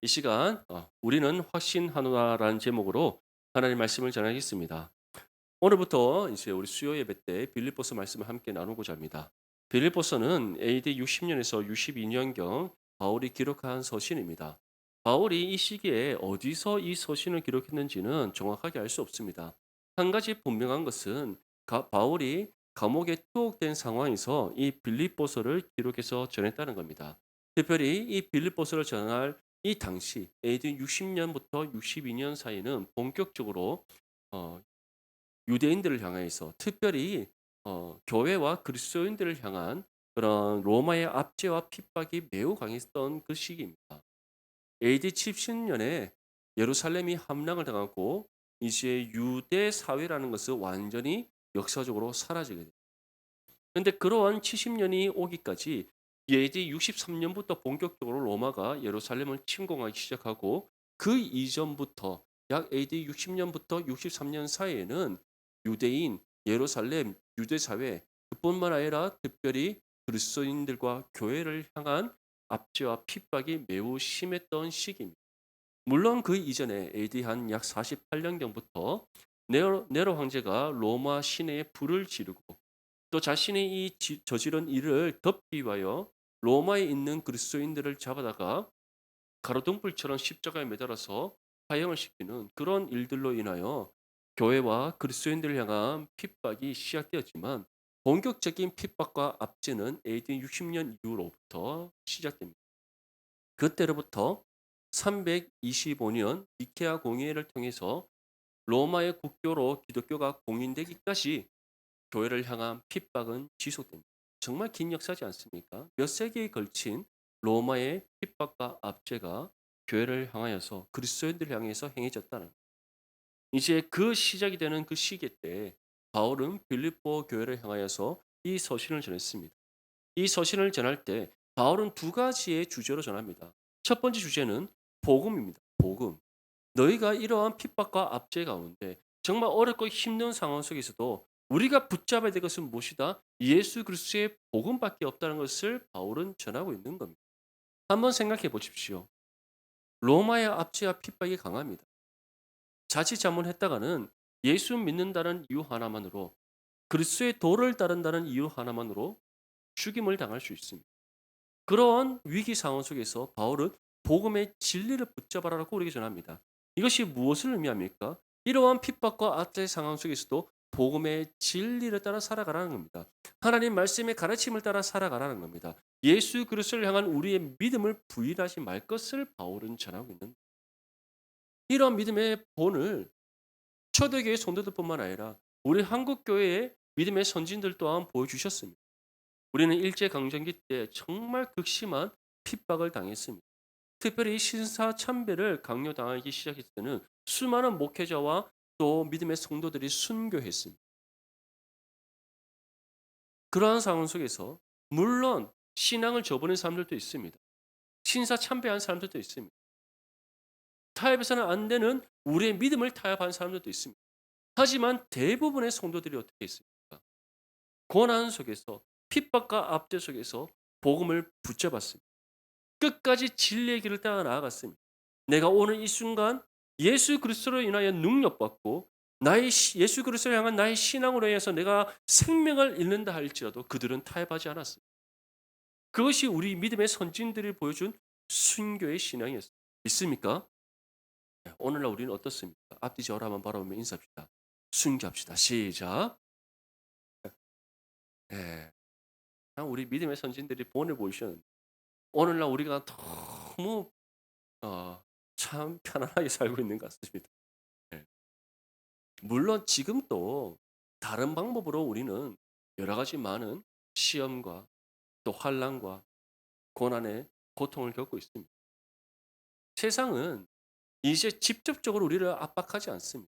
이 시간 우리는 확신하노라라는 제목으로 하나님 말씀을 전하겠습니다. 오늘부터 이제 우리 수요 예배 때 빌립보서 말씀을 함께 나누고자 합니다. 빌립보서는 AD 60년에서 62년경 바울이 기록한 서신입니다. 바울이 이 시기에 어디서 이 서신을 기록했는지는 정확하게 알 수 없습니다. 한 가지 분명한 것은 바울이 감옥에 투옥된 상황에서 이 빌립보서를 기록해서 전했다는 겁니다. 특별히 이 빌립보서를 전할 이 당시 AD 60년부터 62년 사이는 본격적으로 어, 유대인들을 향해서 특별히 교회와 그리스도인들을 향한 그런 로마의 압제와 핍박이 매우 강했던 그 시기입니다. AD 70년에 예루살렘이 함락을 당하고 이제 유대 사회라는 것은 완전히 역사적으로 사라지게 됩니다. 그런데 그러한 70년이 오기까지 AD 63년부터 본격적으로 로마가 예루살렘을 침공하기 시작하고 그 이전부터 약 AD 60년부터 63년 사이에는 유대인, 예루살렘, 유대 사회 그뿐만 아니라 특별히 그리스도인들과 교회를 향한 압제와 핍박이 매우 심했던 시기입니다. 물론 그 이전에 AD 한 약 48년경부터 네로 황제가 로마 시내에 불을 지르고 또 자신이 저지른 일을 덮기 위하여 로마에 있는 그리스도인들을 잡아다가 가로등불처럼 십자가에 매달아서 파형을 시키는 그런 일들로 인하여 교회와 그리스도인들을 향한 핍박이 시작되었지만 본격적인 핍박과 압제는 AD 60년 이후로부터 시작됩니다. 그때로부터 325년 니케아 공의회를 통해서 로마의 국교로 기독교가 공인되기까지 교회를 향한 핍박은 지속됩니다. 정말 긴 역사지 않습니까? 몇 세기에 걸친 로마의 핍박과 압제가 교회를 향하여서 그리스도인들을 향해서 행해졌다는 거예요. 이제 그 시작이 되는 그 시기 때 바울은 빌립보 교회를 향하여서 이 서신을 전했습니다. 이 서신을 전할 때 바울은 두 가지의 주제로 전합니다. 첫 번째 주제는 복음입니다. 복음. 너희가 이러한 핍박과 압제 가운데 정말 어렵고 힘든 상황 속에서도 우리가 붙잡아야 될 것은 무엇이다? 예수 그리스도의 복음밖에 없다는 것을 바울은 전하고 있는 겁니다. 한번 생각해 보십시오. 로마의 압제와 핍박이 강합니다. 자칫 잘못했다가는 예수 믿는다는 이유 하나만으로 그리스도의 도를 따른다는 이유 하나만으로 죽임을 당할 수 있습니다. 그러한 위기 상황 속에서 바울은 복음의 진리를 붙잡아라라고 우리에게 전합니다. 이것이 무엇을 의미합니까? 이러한 핍박과 압제 상황 속에서도 복음의 진리를 따라 살아가라는 겁니다. 하나님 말씀의 가르침을 따라 살아가라는 겁니다. 예수 그리스도를 향한 우리의 믿음을 부인하지 말 것을 바울은 전하고 있는 이러한 믿음의 본을 초대교회 성도들뿐만 아니라 우리 한국 교회의 믿음의 선진들 또한 보여주셨습니다. 우리는 일제 강점기 때 정말 극심한 핍박을 당했습니다. 특별히 신사 참배를 강요당하기 시작했을 때는 수많은 목회자와 또 믿음의 성도들이 순교했습니다. 그러한 상황 속에서 물론 신앙을 저버린 사람들도 있습니다. 신사 참배한 사람들도 있습니다. 타협해서는 안 되는 우리의 믿음을 타협한 사람들도 있습니다. 하지만 대부분의 성도들이 어떻게 했습니까? 고난 속에서 핍박과 압제 속에서 복음을 붙잡았습니다. 끝까지 진리의 길을 따라 나아갔습니다. 내가 오늘 이 순간 예수 그리스도로 인하여 능력받고 예수 그리스도를 향한 나의 신앙으로 인해서 내가 생명을 잃는다 할지라도 그들은 타협하지 않았습니다. 그것이 우리 믿음의 선진들이 보여준 순교의 신앙이었습니다. 믿습니까? 네, 오늘날 우리는 어떻습니까? 앞뒤 저를 한번 바라보며 인사합시다. 순교합시다. 시작. 네, 우리 믿음의 선진들이 본을 보이셨는데 오늘날 우리가 너무 참 편안하게 살고 있는 것 같습니다. 네. 물론 지금도 다른 방법으로 우리는 여러 가지 많은 시험과 또 환난과 고난의 고통을 겪고 있습니다. 세상은 이제 직접적으로 우리를 압박하지 않습니다.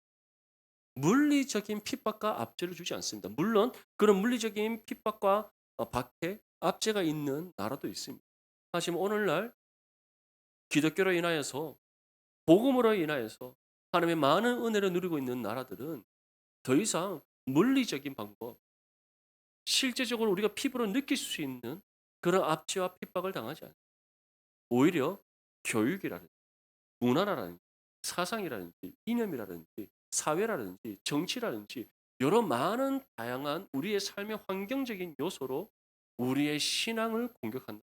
물리적인 핍박과 압제를 주지 않습니다. 물론 그런 물리적인 핍박과 박해, 압제가 있는 나라도 있습니다. 하지만 오늘날 기독교로 인하여서 복음으로 인하여서 하나님의 많은 은혜를 누리고 있는 나라들은 더 이상 물리적인 방법, 실제적으로 우리가 피부로 느낄 수 있는 그런 압제와 핍박을 당하지 않아요. 오히려 교육이라는 문화라든지 사상이라든지 이념이라든지 사회라든지 정치라든지 여러 많은 다양한 우리의 삶의 환경적인 요소로 우리의 신앙을 공격한다.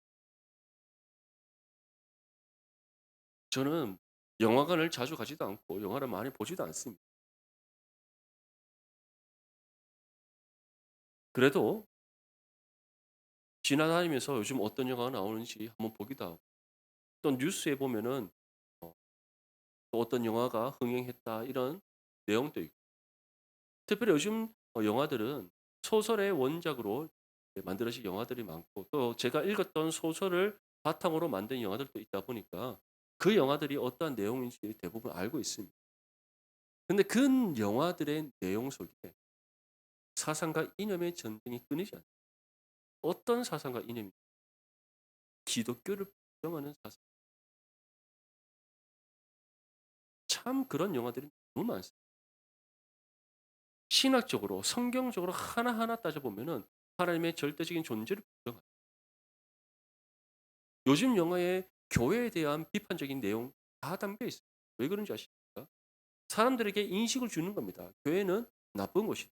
저는 영화관을 자주 가지도 않고 영화를 많이 보지도 않습니다. 그래도 지나다니면서 요즘 어떤 영화가 나오는지 한번 보기도 하고 또 뉴스에 보면은 어 또 어떤 영화가 흥행했다 이런 내용도 있고 특별히 요즘 영화들은 소설의 원작으로 만들어진 영화들이 많고 또 제가 읽었던 소설을 바탕으로 만든 영화들도 있다 보니까 그 영화들이 어떠한 내용인지 대부분 알고 있습니다. 근데 그 영화들의 내용 속에 사상과 이념의 전쟁이 끊이지 않아요. 어떤 사상과 이념이 기독교를 부정하는 사상. 참 그런 영화들이 너무 많습니다. 신학적으로 성경적으로 하나하나 따져보면은 하나님의 절대적인 존재를 부정하는 요즘 영화에 교회에 대한 비판적인 내용 다 담겨 있어요. 왜 그런지 아십니까? 사람들에게 인식을 주는 겁니다. 교회는 나쁜 곳이다.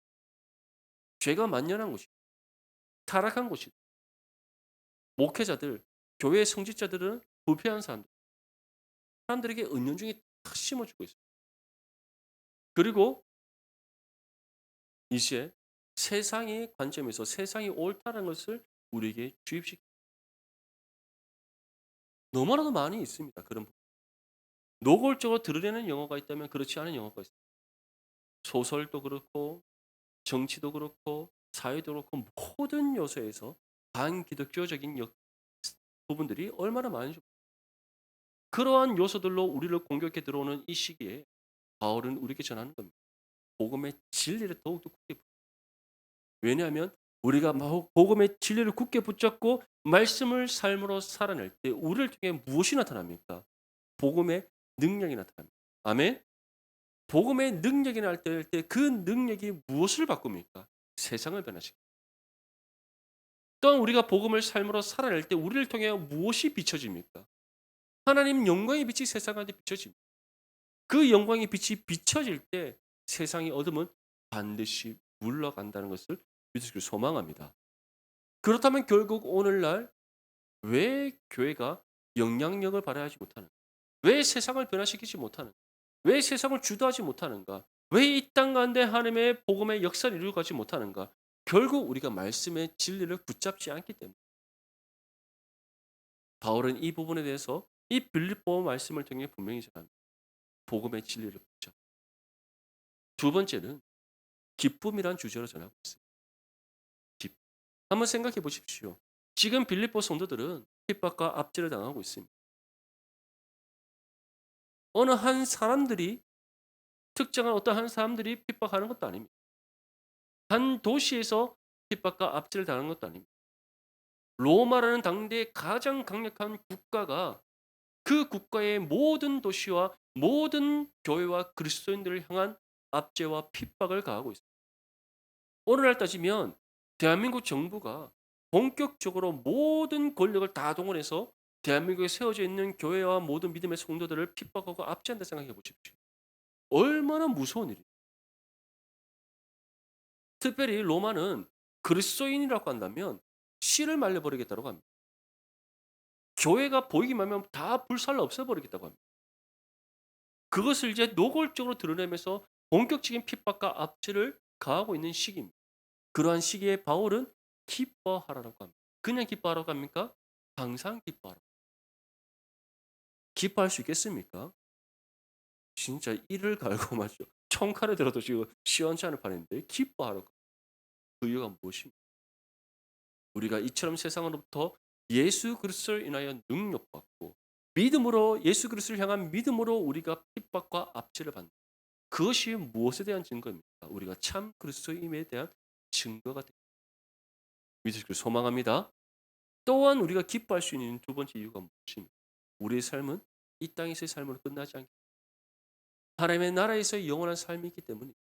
죄가 만연한 곳이다. 타락한 곳이다. 목회자들, 교회 성직자들은 부패한 사람들. 사람들에게 은연중에 탁 심어주고 있어요. 그리고 이제 세상의 관점에서 세상이 옳다는 것을 우리에게 주입시키 너무나도 많이 있습니다. 그런 부분. 노골적으로 드러내는 영화가 있다면 그렇지 않은 영화가 있어요. 소설도 그렇고 정치도 그렇고 사회도 그렇고 모든 요소에서 반기독교적인 부분들이 얼마나 많은지 그러한 요소들로 우리를 공격해 들어오는 이 시기에 바울은 우리에게 전하는 겁니다. 복음의 진리를 더욱더 굳게 왜냐하면 우리가 복음의 진리를 굳게 붙잡고 말씀을 삶으로 살아낼 때 우리를 통해 무엇이 나타납니까? 복음의 능력이 나타납니다. 아멘. 복음의 능력이 나타날 때 그 능력이 무엇을 바꿉니까? 세상을 변화시킵니다. 또한 우리가 복음을 삶으로 살아낼 때 우리를 통해 무엇이 비춰집니까? 하나님 영광의 빛이 세상 가운데 비춰집니다. 그 영광의 빛이 비춰질 때 세상의 어둠은 반드시 물러간다는 것을 믿으시길 소망합니다. 그렇다면 결국 오늘날 왜 교회가 영향력을 발휘하지 못하는가? 왜 세상을 변화시키지 못하는가? 왜 세상을 주도하지 못하는가? 왜 이 땅 가운데 하나님의 복음의 역사를 이루어가지 못하는가? 결국 우리가 말씀의 진리를 붙잡지 않기 때문에 바울은 이 부분에 대해서 이 빌립보 말씀을 통해 분명히 전합니다. 복음의 진리를 붙잡. 두 번째는 기쁨이란 주제로 전하고 있습니다. 기쁨. 한번 생각해 보십시오. 지금 빌립보 성도들은 핍박과 압제를 당하고 있습니다. 어느 한 사람들이 특정한 어떤 한 사람들이 핍박하는 것도 아닙니다. 한 도시에서 핍박과 압제를 당하는 것도 아닙니다. 로마라는 당대의 가장 강력한 국가가 그 국가의 모든 도시와 모든 교회와 그리스도인들을 향한 압제와 핍박을 가하고 있습니다. 오늘날 따지면 대한민국 정부가 본격적으로 모든 권력을 다 동원해서 대한민국에 세워져 있는 교회와 모든 믿음의 성도들을 핍박하고 압제한다 생각해 보십시오. 얼마나 무서운 일이에요. 특별히 로마는 그리스도인이라고 한다면 씨를 말려버리겠다고 합니다. 교회가 보이기만 하면 다 불살라 없애버리겠다고 합니다. 그것을 이제 노골적으로 드러내면서 본격적인 핍박과 압제를 가하고 있는 시기입니다. 그러한 시기에 바울은 기뻐하라고 합니다. 그냥 기뻐하라고 합니까? 항상 기뻐하라. 기뻐할 수 있겠습니까? 진짜 이를 갈고 말죠. 총칼에 들어도 지금 시원치 않을 판인데 기뻐하라고. 그 이유가 무엇입니까? 우리가 이처럼 세상으로부터 예수 그리스도를 인하여 능력받고 믿음으로 예수 그리스도를 향한 믿음으로 우리가 핍박과 압제를 받는 그것이 무엇에 대한 증거입니까? 우리가 참 그리스도임에 대한 증거가 됩니다. 믿으시길 소망합니다. 또한 우리가 기뻐할 수 있는 두 번째 이유가 무엇입니까? 우리의 삶은 이 땅에서의 삶으로 끝나지 않기 하나님의 나라에서의 영원한 삶이 있기 때문입니다.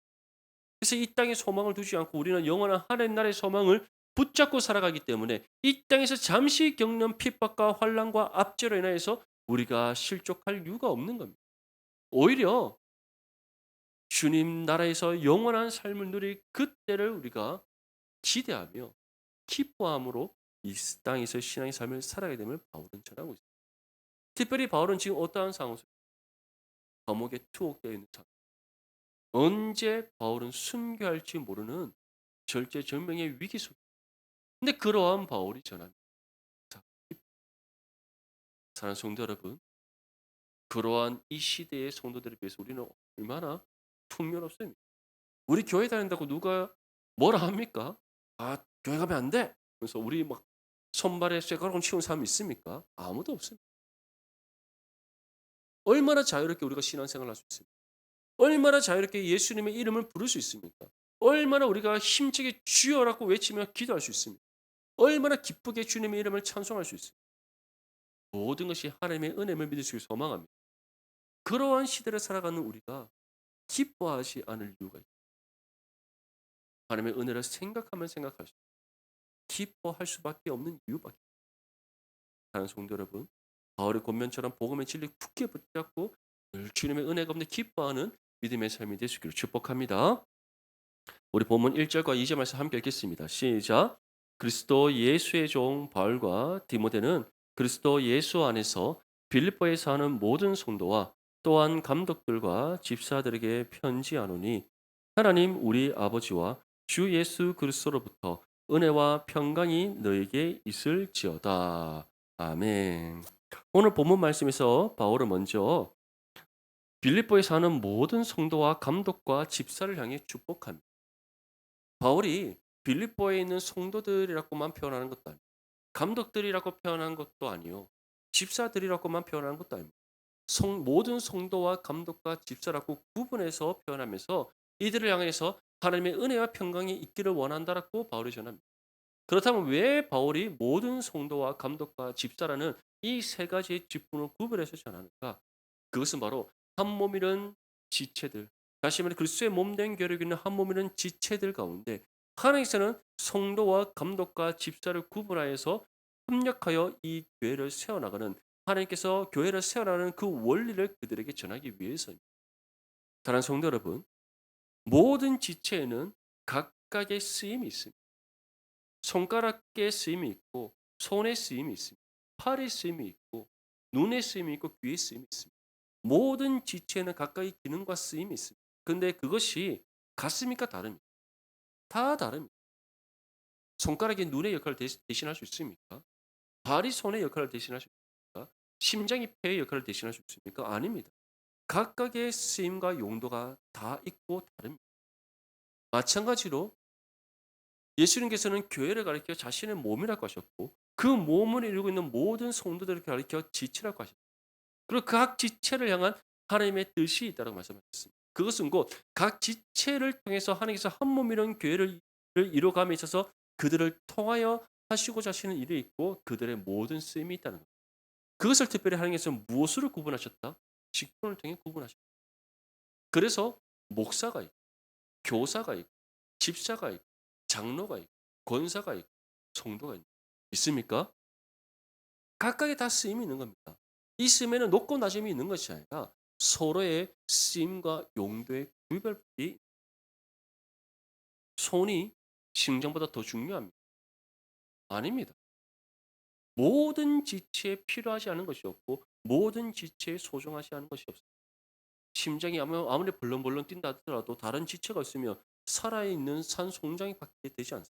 그래서 이 땅에 소망을 두지 않고 우리는 영원한 하나님 나라의 소망을 붙잡고 살아가기 때문에 이 땅에서 잠시 겪는 핍박과 환난과 압제로 인하여서 우리가 실족할 이유가 없는 겁니다. 오히려 주님 나라에서 영원한 삶을 누릴 그때를 우리가 기대하며 기뻐함으로 이 땅에서 신앙의 삶을 살아가게 됨을 바울은 전하고 있습니다. 특별히 바울은 지금 어떠한 상황 속 감옥에 투옥되어 있는 상황, 언제 바울은 순교할지 모르는 절제절명의 위기 속. 근데 그러한 바울이 전합니다. 사랑하는 성도 여러분, 그러한 이 시대의 성도들에 비해서 우리는 얼마나 풍요롭습니까? 우리 교회 다닌다고 누가 뭐라 합니까? 아, 교회 가면 안 돼. 그래서 우리 막 손발에 쇠가락 치운 사람 있습니까? 아무도 없습니다. 얼마나 자유롭게 우리가 신앙생활을 할 수 있습니까? 얼마나 자유롭게 예수님의 이름을 부를 수 있습니까? 얼마나 우리가 힘차게 주여라고 외치며 기도할 수 있습니까? 얼마나 기쁘게 주님의 이름을 찬송할 수 있습니까? 모든 것이 하나님의 은혜를 믿을 수 있고 소망합니다. 그러한 시대를 살아가는 우리가 기뻐하지 않을 이유가 있습니다. 하나님의 은혜를 생각하면 생각할수록 기뻐할 수밖에 없는 이유밖에. 다른 성도 여러분, 바울의 권면처럼 복음의 진리 굳게 붙잡고 늘 주님의 은혜가 없는 기뻐하는 믿음의 삶이 될 수 있기를 축복합니다. 우리 본문 1절과 2절 말씀 함께 읽겠습니다. 시작. 그리스도 예수의 종 바울과 디모데는 그리스도 예수 안에서 빌립보에 사는 모든 성도와 또한 감독들과 집사들에게 편지하노니 하나님 우리 아버지와 주 예수 그리스도로부터 은혜와 평강이 너에게 있을지어다. 아멘. 오늘 본문 말씀에서 바울은 먼저 빌립보에 사는 모든 성도와 감독과 집사를 향해 축복합니다. 바울이 빌립보에 있는 성도들이라고만 표현하는 것도 아니고 감독들이라고 표현한 것도 아니요. 집사들이라고만 표현하는 것도 아닙니다. 모든 성도와 감독과 집사라고 구분해서 표현하면서 이들을 향해서 하나님의 은혜와 평강이 있기를 원한다라고 바울이 전합니다. 그렇다면 왜 바울이 모든 성도와 감독과 집사라는 이 세 가지의 직분을 구분해서 전하는가? 그것은 바로 한 몸이는 지체들, 다시 말해 그리스도의 몸된 교회를 이루는 한 몸이는 지체들 가운데 하나님께서는 성도와 감독과 집사를 구분하여서 협력하여 이 교회를 세워나가는, 하나님께서 교회를 세워나가는 그 원리를 그들에게 전하기 위해서입니다. 다른 성도 여러분, 모든 지체에는 각각의 쓰임이 있습니다. 손가락의 쓰임이 있고 손의 쓰임이 있습니다. 팔의 쓰임이 있고 눈의 쓰임이 있고 귀의 쓰임이 있습니다. 모든 지체는 각각의 기능과 쓰임이 있습니다. 그런데 그것이 같습니까? 다릅니까? 다 다릅니다. 손가락이 눈의 역할을 대신할 수 있습니까? 발이 손의 역할을 대신할 수 있습니까? 심장이 폐의 역할을 대신할 수 있습니까? 아닙니다. 각각의 쓰임과 용도가 다 있고 다릅니다. 마찬가지로 예수님께서는 교회를 가리켜 자신의 몸이라고 하셨고 그 몸을 이루고 있는 모든 성도들을 가리켜 지체라고 하셨습니다. 그리고 각 지체를 향한 하나님의 뜻이 있다고 말씀하셨습니다. 그것은 곧 각 지체를 통해서 하나님께서 한 몸이라는 교회를 이루어감에 있어서 그들을 통하여 하시고자 하시는 일이 있고 그들의 모든 쓰임이 있다는 것. 그것을 특별히 하나님께서 무엇으로 구분하셨다? 직분을 통해 구분하셨다. 그래서 목사가 있고 교사가 있고 집사가 있고 장로가 있고 권사가 있고 성도가 있습니까? 각각의 다 쓰임이 있는 겁니다. 이 쓰임에는 높고 낮음이 있는 것이 아니라 서로의 쓰임과 용도의 구별이, 손이 심장보다 더 중요합니다. 아닙니다. 모든 지체에 필요하지 않은 것이 없고 모든 지체에 소중하지 않은 것이 없습니다. 심장이 아무리 벌렁벌렁 뛴다 하더라도 다른 지체가 있으면 살아있는 산송장이 밖에 되지 않습니다.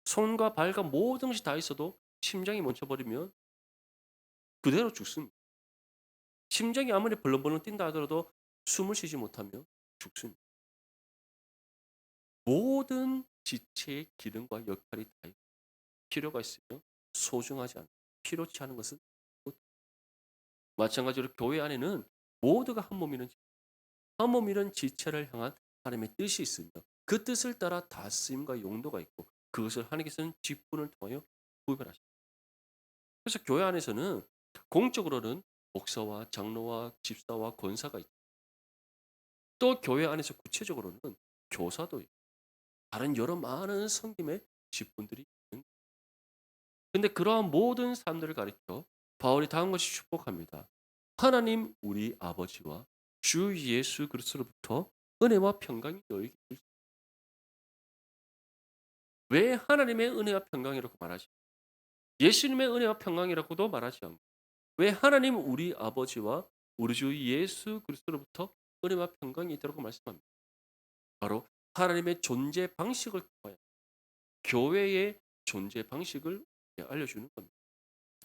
손과 발과 모든 것이 다 있어도 심장이 멈춰버리면 그대로 죽습니다. 심장이 아무리 벌렁벌렁 뛴다 하더라도 숨을 쉬지 못하면 죽습니다. 모든 지체의 기능과 역할이 다 있고 필요가 있으며 소중하지 않고 필요치 않은 것은 못. 마찬가지로 교회 안에는 모두가 한 몸이는 지체를 향한 하나님의 뜻이 있으며 그 뜻을 따라 다스림과 용도가 있고 그것을 하나님께서는 직분을 통하여 구별하십니다. 그래서 교회 안에서는 공적으로는 목사와 장로와 집사와 권사가 있고 또 교회 안에서 구체적으로는 교사도 있고 다른 여러 많은 섬김의 직분들이 있는. 근데 그러한 모든 사람들을 가리켜 바울이 다음과 같이 축복합니다. 하나님 우리 아버지와 주 예수 그리스도로부터 은혜와 평강이 너에게 있을지어다. 왜 하나님의 은혜와 평강이라고 말하지? 예수님의 은혜와 평강이라고도 말하지 않고 왜 하나님 우리 아버지와 우리 주 예수 그리스도로부터 은혜와 평강이 있다고 말씀합니다. 바로 하나님의 존재 방식을 통하여 교회의 존재 방식을 알려주는 겁니다.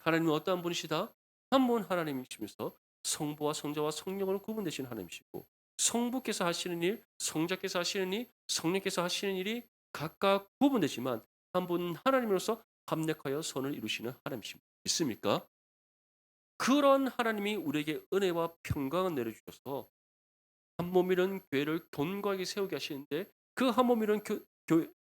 하나님은 어떠한 분이시다? 한 분 하나님이시면서 성부와 성자와 성령을 구분되시는 하나님이시고 성부께서 하시는 일, 성자께서 하시는 일, 성령께서 하시는 일이 각각 구분되지만 한 분 하나님으로서 합력하여 선을 이루시는 하나님이십니다. 있습니까? 그런 하나님이 우리에게 은혜와 평강을 내려주셔서 한 몸이는 교회를 견고하게 세우게 하시는데 그 한 몸이는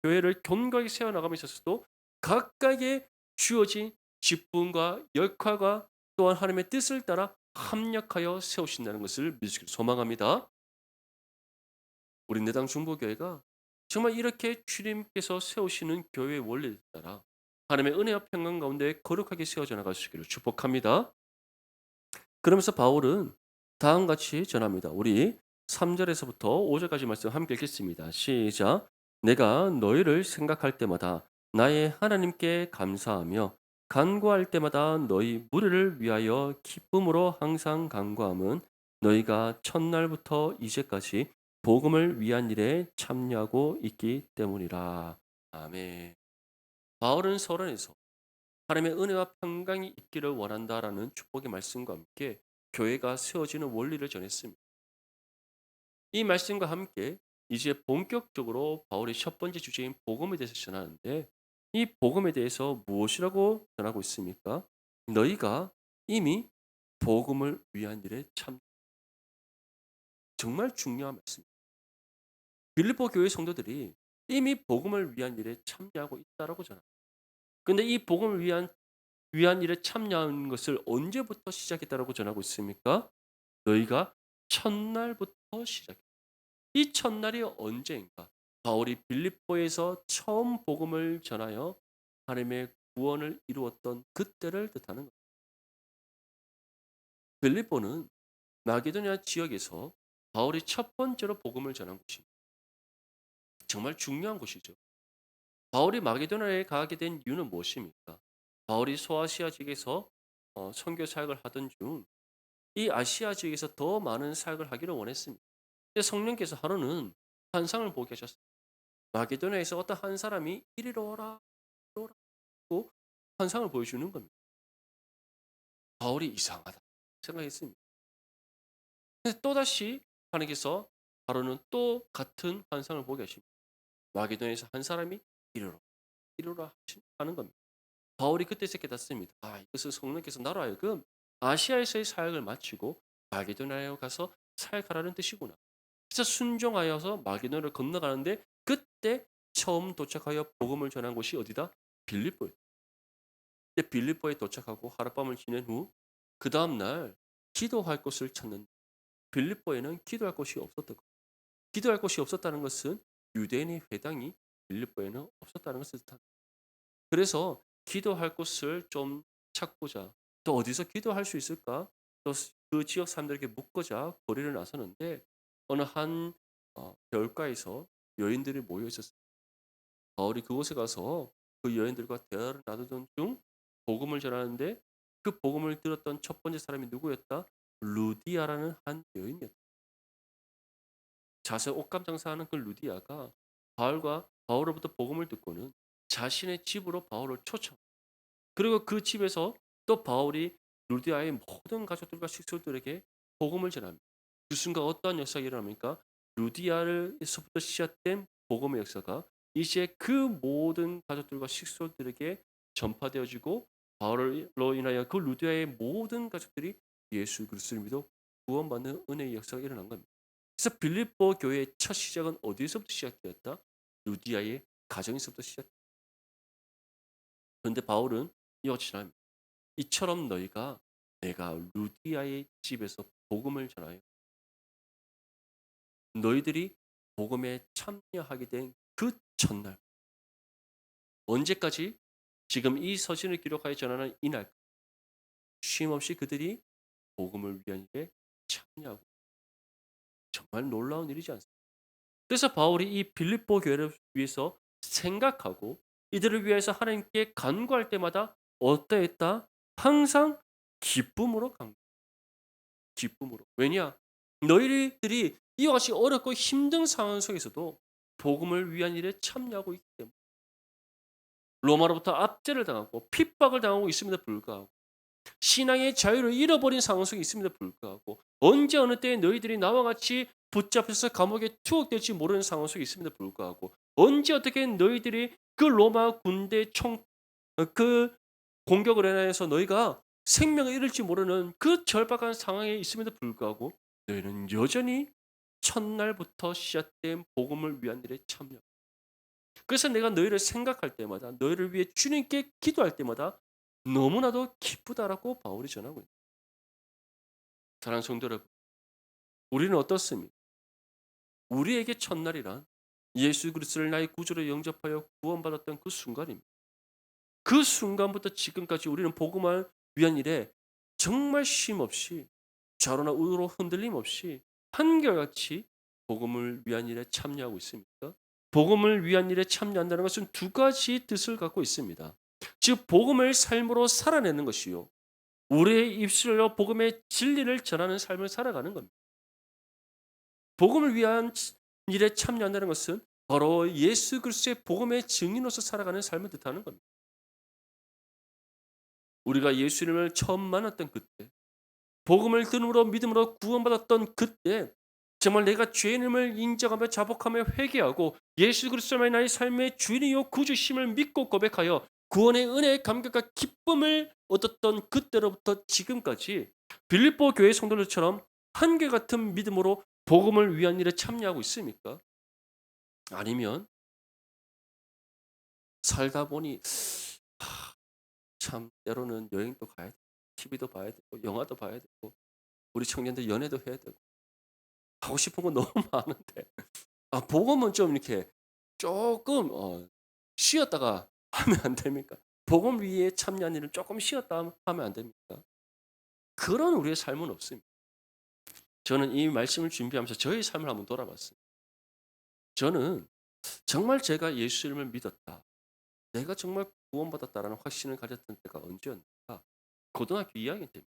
교회를 견고하게 세워나감에 있어서도 각각의 주어진 직분과 역할과 또한 하나님의 뜻을 따라 합력하여 세우신다는 것을 믿으시길 소망합니다. 우리 내당 중보교회가 정말 이렇게 주님께서 세우시는 교회의 원리에 따라 하나님의 은혜와 평강 가운데 거룩하게 세워져 나갈 수 있기를 축복합니다. 그러면서 바울은 다음과 같이 전합니다. 우리 3절에서부터 5절까지 말씀 함께 읽겠습니다. 시작. 내가 너희를 생각할 때마다 나의 하나님께 감사하며 간구할 때마다 너희 무리를 위하여 기쁨으로 항상 간구함은 너희가 첫날부터 이제까지 복음을 위한 일에 참여하고 있기 때문이라. 아멘. 바울은 서론에서 하나님의 은혜와 평강이 있기를 원한다라는 축복의 말씀과 함께 교회가 세워지는 원리를 전했습니다. 이 말씀과 함께 이제 본격적으로 바울의 첫 번째 주제인 복음에 대해서 전하는데 이 복음에 대해서 무엇이라고 전하고 있습니까? 너희가 이미 복음을 위한 일에 참 정말 중요한 말씀입니다. 빌립보 교회 성도들이 이미 복음을 위한 일에 참여하고 있다라고 전합니다. 근데 이 복음을 위한 일에 참여하는 것을 언제부터 시작했다라고 전하고 있습니까? 너희가 첫날부터 시작했다. 이 첫날이 언제인가? 바울이 빌립보에서 처음 복음을 전하여 하나님의 구원을 이루었던 그때를 뜻하는 겁니다. 빌립보는 마게도냐 지역에서 바울이 첫 번째로 복음을 전한 곳입니다. 정말 중요한 곳이죠. 바울이 마게도냐에 가게 된 이유는 무엇입니까? 바울이 소아시아 지역에서 선교 사역을 하던 중 이 아시아 지역에서 더 많은 사역을 하기를 원했습니다. 근데 성령께서 하루는 환상을 보게 하셨습니다. 마게도냐에서 어떤 한 사람이 이리로 오라, 이리로 오라고 환상을 보여주는 겁니다. 바울이 이상하다 생각했습니다. 근데 또다시 하나님께서 하루는 또 같은 환상을 보게 하십니다. 마게도냐에서 한 사람이 이리로 이리로 하는 겁니다. 바울이 그때서 깨닫습니다. 이것은 성령께서 나로 하여금 아시아에서의 사역을 마치고 마게도냐에 가서 사역하라는 뜻이구나. 그래서 순종하여서 마게도냐를 건너가는데 그때 처음 도착하여 복음을 전한 곳이 어디다? 빌립보였다. 근데 빌립보에 도착하고 하룻밤을 지낸 후 그 다음 날 기도할 곳을 찾는 빌립보에는 기도할 곳이 없었던 것. 기도할 곳이 없었다는 것은 유대인의 회당이 빌립보에는 없었다는 것을 뜻합니다. 그래서 기도할 곳을 좀 찾고자 또 어디서 기도할 수 있을까? 또 그 지역 사람들에게 묻고자 거리를 나서는데 어느 한 별가에서 여인들이 모여 있었습니다. 바울이 그곳에 가서 그 여인들과 대화를 나누던 중 복음을 전하는데 그 복음을 들었던 첫 번째 사람이 누구였다? 루디아라는 한 여인이었다. 자세 옷감 장사하는 그 루디아가 바울로부터 복음을 듣고는 자신의 집으로 바울을 초청. 그리고 그 집에서 또 바울이 루디아의 모든 가족들과 식구들에게 복음을 전합니다. 그 순간 어떠한 역사가 일어납니까? 루디아에서부터 시작된 복음의 역사가 이제 그 모든 가족들과 식구들에게 전파되어지고 바울로 인하여 그 루디아의 모든 가족들이 예수 그리스도를 믿어 구원받는 은혜의 역사가 일어난 겁니다. 그래서 빌립보 교회의 첫 시작은 어디서부터 시작되었다? 루디아의 가정에서부터 시작. 그런데 바울은 이와 같이 전합니다. 이처럼 너희가 내가 루디아의 집에서 복음을 전하여 너희들이 복음에 참여하게 된 그 첫날 언제까지 지금 이 서신을 기록하여 전하는 이날 쉼없이 그들이 복음을 위한 일에 참여하고 정말 놀라운 일이지 않습니까? 그래서 바울이 이 빌립보 교회를 위해서 생각하고 이들을 위해서 하나님께 간구할 때마다 어떠했다? 항상 기쁨으로 기쁨으로. 왜냐? 너희들이 이와 같이 어렵고 힘든 상황 속에서도 복음을 위한 일에 참여하고 있기 때문에 로마로부터 압제를 당하고 핍박을 당하고 있음에도 불구하고 신앙의 자유를 잃어버린 상황 속에 있음에도 불구하고 언제 어느 때에 너희들이 나와 같이 붙잡혀서 감옥에 투옥될지 모르는 상황 속에 있음에도 불구하고 언제 어떻게 너희들이 그 로마 군대 그 공격을 인하여서 너희가 생명을 잃을지 모르는 그 절박한 상황에 있음에도 불구하고 너희는 여전히 첫날부터 시작된 복음을 위한 일에 참여. 그래서 내가 너희를 생각할 때마다 너희를 위해 주님께 기도할 때마다 너무나도 기쁘다라고 바울이 전하고 있습니다. 사랑하는 성도 여러분, 우리는 어떻습니까? 우리에게 첫날이란 예수 그리스도를 나의 구주로 영접하여 구원받았던 그 순간입니다. 그 순간부터 지금까지 우리는 복음을 위한 일에 정말 쉼없이 좌로나 우로 흔들림 없이 한결같이 복음을 위한 일에 참여하고 있습니다. 복음을 위한 일에 참여한다는 것은 두 가지 뜻을 갖고 있습니다. 즉 복음을 삶으로 살아내는 것이요. 우리의 입술로 복음의 진리를 전하는 삶을 살아가는 겁니다. 복음을 위한 일에 참여한다는 것은 바로 예수 그리스도의 복음의 증인으로서 살아가는 삶을 뜻하는 겁니다. 우리가 예수님을 처음 만났던 그때, 복음을 들음으로 믿음으로 구원받았던 그때 정말 내가 죄인임을 인정하며 자복하며 회개하고 예수 그리스도만이 나의 삶의 주인이요 구주심을 믿고 고백하여 구원의 은혜의 감격과 기쁨을 얻었던 그때로부터 지금까지 빌립보 교회 성도들처럼 한결같은 믿음으로 복음을 위한 일에 참여하고 있습니까? 아니면 살다 보니 참 때로는 여행도 가야 되고 TV도 봐야 되고 영화도 봐야 되고 우리 청년들 연애도 해야 되고 하고 싶은 건 너무 많은데 복음은 좀 이렇게 조금 쉬었다가 하면 안 됩니까? 복음 위에 참여한 일을 조금 쉬었다 하면 안 됩니까? 그런 우리의 삶은 없습니다. 저는 이 말씀을 준비하면서 저의 삶을 한번 돌아봤습니다. 저는 정말 제가 예수님을 믿었다. 내가 정말 구원받았다라는 확신을 가졌던 때가 언제였는가? 고등학교 2학년 때입니다.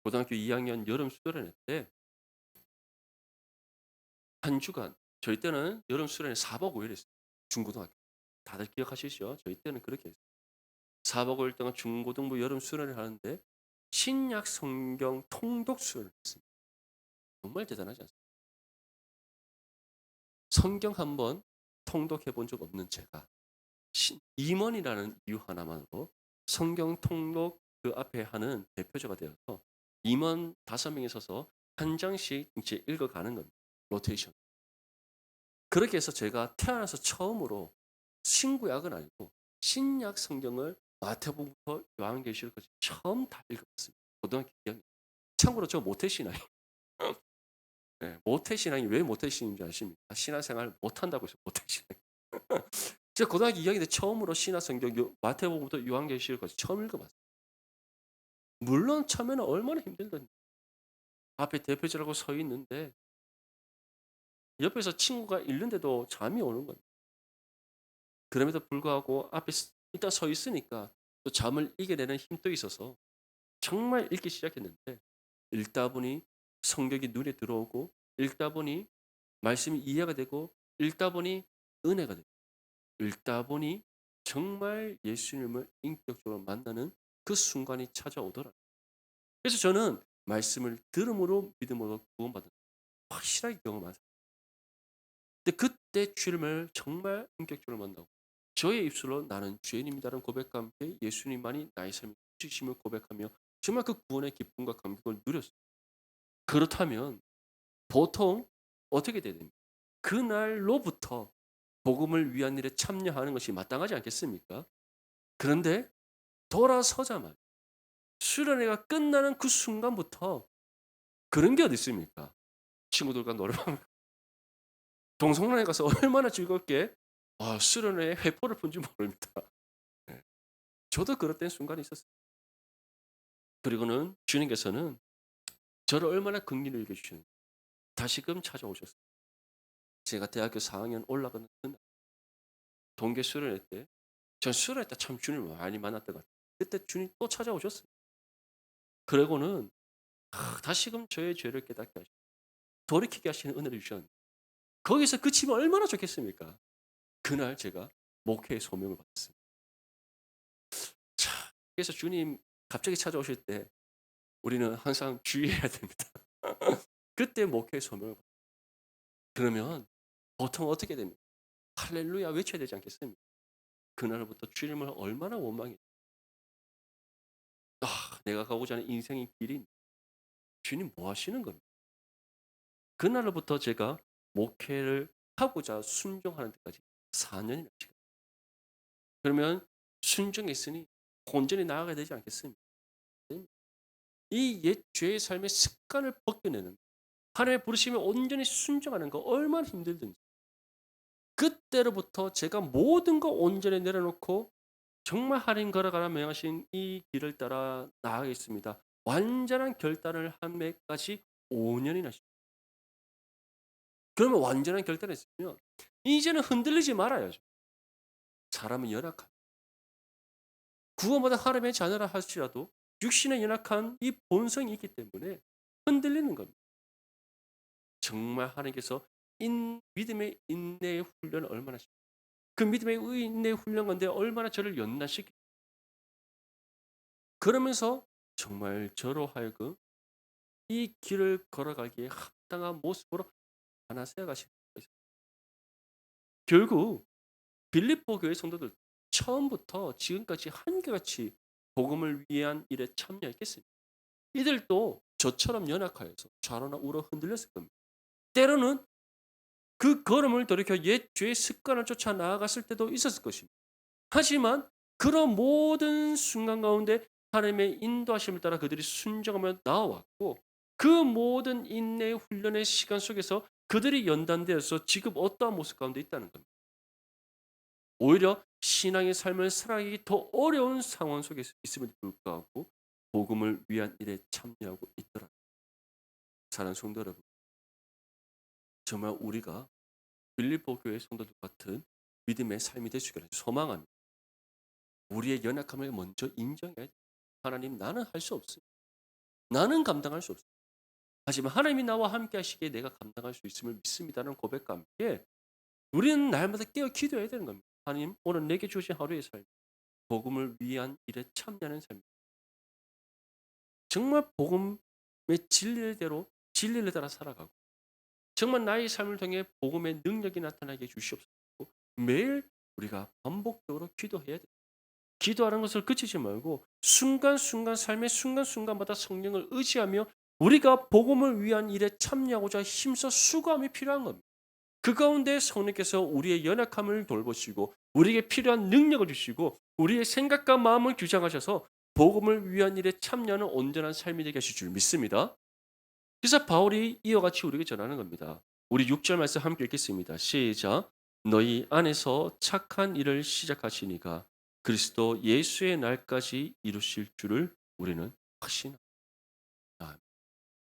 고등학교 2학년 여름 수련회 때 한 주간 저희 때는 여름 수련회 4박 5일 했어요. 중고등학교. 다들 기억하시죠? 저희 때는 그렇게 했어요. 4박 5일 동안 중고등부 여름 수련을 하는데 신약 성경 통독 수련을 했습니다. 정말 대단하지 않습니까? 성경 한번 통독해 본 적 없는 제가 임원이라는 이유 하나만으로 성경 통독 그 앞에 하는 대표자가 되어서 임원 5명이 서서 한 장씩 이제 읽어가는 겁니다. 로테이션. 그렇게 해서 제가 태어나서 처음으로 신구약은 아니고 신약 성경을 마태복음부터 요한계시록까지 처음 다 읽어봤습니다. 고등학교 2학년. 참고로 저 모태신앙이 네, 모태신앙이 왜 모태신앙인지 아십니까? 신앙생활 못한다고 해서 모태신앙. 제가 고등학교 2학년 때 처음으로 신약 성경 마태복음부터 요한계시록까지 처음 읽어봤어요. 물론 처음에는 얼마나 힘들던데 앞에 대표자라고 서 있는데 옆에서 친구가 읽는데도 잠이 오는 겁니다. 그럼에도 불구하고 앞에 일단 서 있으니까 또 잠을 이겨내는 힘도 있어서 정말 읽기 시작했는데 읽다 보니 성경이 눈에 들어오고 읽다 보니 말씀이 이해가 되고 읽다 보니 은혜가 되고 읽다 보니 정말 예수님을 인격적으로 만나는 그 순간이 찾아오더라. 그래서 저는 말씀을 들음으로 믿음으로 구원받은 확실하게 경험한 사람. 근데 그때 주님을 정말 인격적으로 만나고 저의 입술로 나는 죄인입니다라는 고백과 함께 예수님만이 나의 삶의 주심을 고백하며 정말 그 구원의 기쁨과 감격을 누렸어요. 그렇다면 보통 어떻게 돼야 됩니까? 그날로부터 복음을 위한 일에 참여하는 것이 마땅하지 않겠습니까? 그런데 돌아서자마자 수련회가 끝나는 그 순간부터 그런 게 어디 있습니까? 친구들과 노래방 동성로에 가서 얼마나 즐겁게 수련회에 회포를 푼지 모릅니다. 네. 저도 그랬던 순간이 있었어요. 그리고는 주님께서는 저를 얼마나 긍휼히 여겨주시는지 다시금 찾아오셨어요. 제가 대학교 4학년 올라가는 그날 동계 수련회 때 전 수련회 때 참 주님을 많이 만났던 것 같아요. 그때 주님 또 찾아오셨어요. 그러고는 다시금 저의 죄를 깨닫게 하시고 돌이키게 하시는 은혜를 주셨는데 거기서 그치면 얼마나 좋겠습니까? 그날 제가 목회의 소명을 받았습니다. 참, 그래서 주님 갑자기 찾아오실 때 우리는 항상 주의해야 됩니다. 그때 목회의 소명을 받 그러면 보통 어떻게 됩니까? 할렐루야 외쳐야 되지 않겠습니까? 그날부터 주님을 얼마나 원망했 내가 가고자 하는 인생의 길이 주님 뭐 하시는 겁니까? 그날로부터 제가 목회를 하고자 순종하는 데까지 4년이나 시간. 그러면 순종했으니 온전히 나아가야 되지 않겠습니까? 이 옛 죄의 삶의 습관을 벗겨내는 하나님의 부르심에 온전히 순종하는 거 얼마나 힘들든지 그때로부터 제가 모든 거 온전히 내려놓고 정말 하나님 걸어가라 명하신 이 길을 따라 나아가겠습니다. 완전한 결단을 한 해까지 5년이나 그러면 완전한 결단을 했으면 이제는 흔들리지 말아야죠. 사람은 연약한 구원받은 하나님의 자녀라 할지라도 육신의 연약한 이 본성이 있기 때문에 흔들리는 겁니다. 정말 하나님께서 믿음의 인내의 훈련을 얼마나 그 믿음의 인내의 훈련 건데 얼마나 저를 연단시키 그러면서 정말 저로 하여금 이 길을 걸어가기에 합당한 모습으로 하나 세워가시는 거죠. 결국 빌립보 교회 성도들 처음부터 지금까지 한결같이 복음을 위한 일에 참여했겠습니다. 이들도 저처럼 연약하여서 좌로나 우로 흔들렸을 겁니다. 때로는 그 걸음을 돌이켜 옛 죄의 습관을 쫓아 나아갔을 때도 있었을 것입니다. 하지만 그런 모든 순간 가운데 하나님의 인도하심을 따라 그들이 순종하며 나아왔고 그 모든 인내의 훈련의 시간 속에서 그들이 연단되어서 지금 어떠한 모습 가운데 있다는 겁니다. 오히려 신앙의 삶을 살아가기 더 어려운 상황 속에 있음에도 불구하고 복음을 위한 일에 참여하고 있더라. 사랑하는 성도 여러분, 정말 우리가 빌립보 교회 성도들 같은 믿음의 삶이 될 수 있기를 소망합니다. 우리의 연약함을 먼저 인정해야 돼요. 하나님 나는 할 수 없습니다. 나는 감당할 수 없습니다. 하지만 하나님이 나와 함께 하시기에 내가 감당할 수 있음을 믿습니다라는 고백과 함께 우리는 날마다 깨어 기도해야 되는 겁니다. 하나님 오늘 내게 주신 하루의 삶 복음을 위한 일에 참여하는 삶 정말 복음의 진리대로 진리를 따라 살아가고 정말 나의 삶을 통해 복음의 능력이 나타나게 주시옵소서. 매일 우리가 반복적으로 기도해야 돼요. 기도하는 것을 그치지 말고 순간순간 삶의 순간순간마다 성령을 의지하며 우리가 복음을 위한 일에 참여하고자 힘써 수고함이 필요한 겁니다. 그 가운데 성령께서 우리의 연약함을 돌보시고 우리에게 필요한 능력을 주시고 우리의 생각과 마음을 규정하셔서 복음을 위한 일에 참여하는 온전한 삶이 되게 하실 줄 믿습니다. 그래서 바울이 이와 같이 우리에게 전하는 겁니다. 우리 6절 말씀 함께 읽겠습니다. 시작. 너희 안에서 착한 일을 시작하시니가 그리스도 예수의 날까지 이루실 줄을 우리는 확신합니다.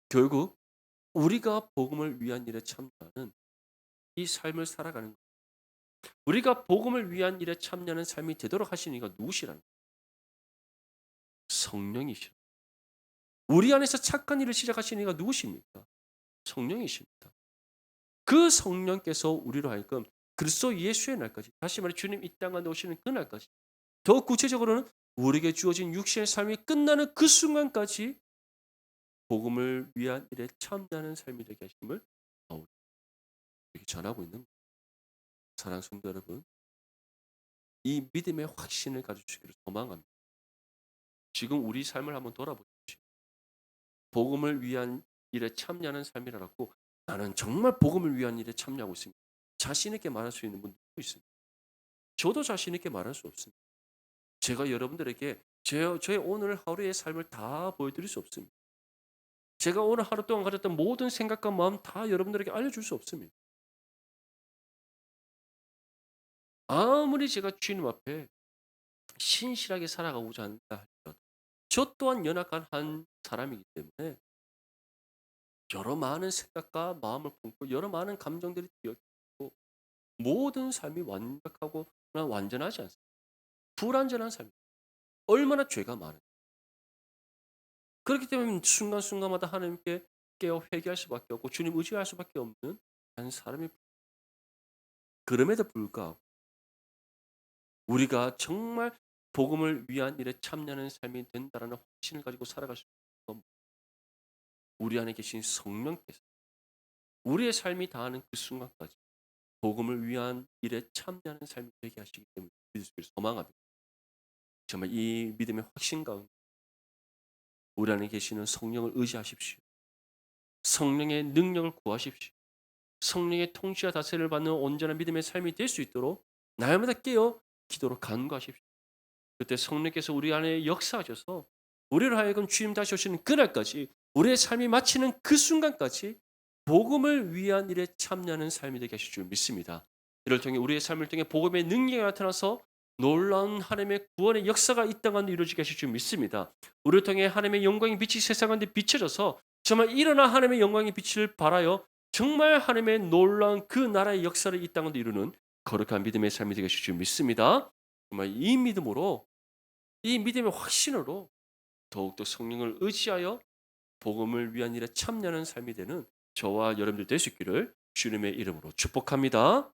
결국 우리가 복음을 위한 일에 참여하는 이 삶을 살아가는 것. 우리가 복음을 위한 일에 참여하는 삶이 되도록 하시는 이가 누구시라는 거예요? 성령이시라. 우리 안에서 착한 일을 시작하시는 이가 누구십니까? 성령이십니다. 그 성령께서 우리로 하여금 그리스도 예수의 날까지 다시 말해 주님 이 땅 가운데 오시는 그 날까지 더 구체적으로는 우리에게 주어진 육신의 삶이 끝나는 그 순간까지 복음을 위한 일에 참여하는 삶이 되게 하심을 바울이 이렇게 전하고 있는 거예요. 사랑하는 성도 여러분, 이 믿음의 확신을 가지시기를 소망합니다. 지금 우리 삶을 한번 돌아보십시오. 복음을 위한 일에 참여하는 삶이라고 나는 정말 복음을 위한 일에 참여하고 있습니다. 자신 있게 말할 수 있는 분 누구 있습니까? 저도 자신 있게 말할 수 없습니다. 제가 여러분들에게 저의 오늘 하루의 삶을 다 보여드릴 수 없습니다. 제가 오늘 하루 동안 가졌던 모든 생각과 마음 다 여러분들에게 알려줄 수 없습니다. 아무리 제가 주님 앞에 신실하게 살아가고자 한다 할지라도 저 또한 연약한 한 사람이기 때문에 여러 많은 생각과 마음을 품고 여러 많은 감정들이 뛰어있고 모든 삶이 완벽하거나 완전하지 않습니다. 불완전한 삶. 얼마나 죄가 많은지. 그렇기 때문에 순간순간마다 하나님께 깨어 회개할 수밖에 없고 주님 의지할 수밖에 없는 한 사람이 그럼에도 불구하고 우리가 정말 복음을 위한 일에 참여하는 삶이 된다라는 확신을 가지고 살아갈 수 있는 건 우리 안에 계신 성령께서 우리의 삶이 다하는 그 순간까지 복음을 위한 일에 참여하는 삶이 되게 하시기 때문에 믿을 수 있을 소망합니다. 정말 이 믿음의 확신 가운데 우리 안에 계시는 성령을 의지하십시오. 성령의 능력을 구하십시오. 성령의 통치와 다스림을 받는 온전한 믿음의 삶이 될 수 있도록 날마다 깨어 기도로 간구하십시오. 그때 성령께서 우리 안에 역사하셔서 우리를 하여금 주님 다시 오시는 그날까지 우리의 삶이 마치는 그 순간까지 복음을 위한 일에 참여하는 삶이 되게 하실 줄 믿습니다. 이를 통해 우리의 삶을 통해 복음의 능력이 나타나서 놀라운 하나님의 구원의 역사가 이 땅 가운데 이루어지게 하실 줄 믿습니다. 우리를 통해 하나님의 영광의 빛이 세상 가운데 비춰져서 정말 일어나 하나님의 영광의 빛을 발하여 정말 하나님의 놀라운 그 나라의 역사를 이 땅 가운데 이루는 거룩한 믿음의 삶이 되게 하실 줄 믿습니다. 정말 이 믿음으로 이 믿음의 확신으로 더욱더 성령을 의지하여 복음을 위한 일에 참여하는 삶이 되는 저와 여러분들 될 수 있기를 주님의 이름으로 축복합니다.